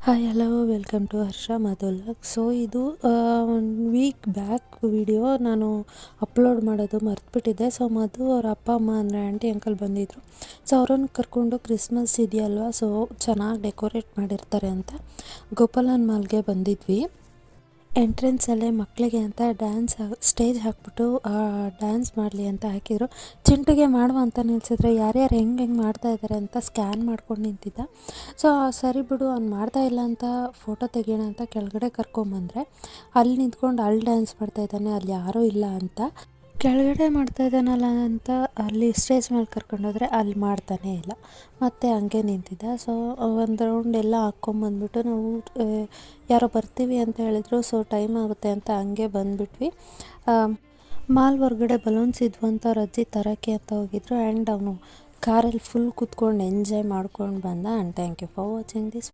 Hi hello welcome to Harsha Madhulak. So ಇದು 1 week back video ನಾನು upload ಮಾಡೋದು ಮರ್ತುಬಿಟ್ಟಿದ್ದೆ. ಸೊ ಮಧು ಅವ್ರ ಅಪ್ಪ ಅಮ್ಮ ಅಂದರೆ ಆಂಟಿ ಅಂಕಲ್ ಬಂದಿದ್ದರು. ಸೊ ಅವರನ್ನು ಕರ್ಕೊಂಡು ಕ್ರಿಸ್ಮಸ್ ಇದೆಯಲ್ವ, ಸೊ ಚೆನ್ನಾಗಿ ಡೆಕೋರೇಟ್ ಮಾಡಿರ್ತಾರೆ ಅಂತ ಗೋಪಾಲನ್ ಮಾಲ್ಗೆ ಬಂದಿದ್ವಿ. ಎಂಟ್ರೆನ್ಸಲ್ಲೇ ಮಕ್ಕಳಿಗೆ ಅಂತ ಸ್ಟೇಜ್ ಹಾಕ್ಬಿಟ್ಟು ಡ್ಯಾನ್ಸ್ ಮಾಡಲಿ ಅಂತ ಹಾಕಿದರು. ಚಿಂಟುಗೆ ಮಾಡುವ ಅಂತ ನಿಲ್ಸಿದ್ರೆ ಯಾರ್ಯಾರು ಹೆಂಗೆ ಮಾಡ್ತಾ ಇದ್ದಾರೆ ಅಂತ ಸ್ಕ್ಯಾನ್ ಮಾಡ್ಕೊಂಡು ನಿಂತಿದ್ದ. ಸೊ ಸರಿ ಬಿಡು ಅವ್ನು ಮಾಡ್ತಾ ಇಲ್ಲ ಅಂತ ಫೋಟೋ ತೆಗಿಯೋಣ ಅಂತ ಕೆಳಗಡೆ ಕರ್ಕೊಂಬಂದರೆ ಅಲ್ಲಿ ನಿಂತ್ಕೊಂಡು ಅಲ್ಲಿ ಡ್ಯಾನ್ಸ್ ಮಾಡ್ತಾಯಿದ್ದಾನೆ, ಅಲ್ಲಿ ಯಾರೂ ಇಲ್ಲ ಅಂತ. ಕೆಳಗಡೆ ಮಾಡ್ತಾ ಇದ್ದಾನಲ್ಲ ಅಂತ ಅಲ್ಲಿ ಸ್ಟೇಜ್ ಮೇಲೆ ಕರ್ಕೊಂಡೋದ್ರೆ ಅಲ್ಲಿ ಮಾಡ್ತಾನೇ ಇಲ್ಲ, ಮತ್ತು ಹಂಗೆ ನಿಂತಿದ್ದ. ಸೊ ಒಂದು ರೌಂಡ್ ಎಲ್ಲ ಹಾಕ್ಕೊಂಬಂದ್ಬಿಟ್ಟು ನಾವು ಯಾರೋ ಬರ್ತೀವಿ ಅಂತ ಹೇಳಿದ್ರು. ಸೊ ಟೈಮ್ ಆಗುತ್ತೆ ಅಂತ ಹಂಗೆ ಬಂದುಬಿಟ್ವಿ. ಮಾಲ್ ಹೊರಗಡೆ ಬಲೂನ್ಸ್ ಇದ್ವು ಅಂತ ಅವ್ರ ಅಜ್ಜಿ ತರೋಕ್ಕೆ ಅಂತ ಹೋಗಿದ್ರು. ಆ್ಯಂಡ್ ಅವನು ಕಾರಲ್ಲಿ ಫುಲ್ ಕೂತ್ಕೊಂಡು ಎಂಜಾಯ್ ಮಾಡ್ಕೊಂಡು ಬಂದ. And thank you for watching this.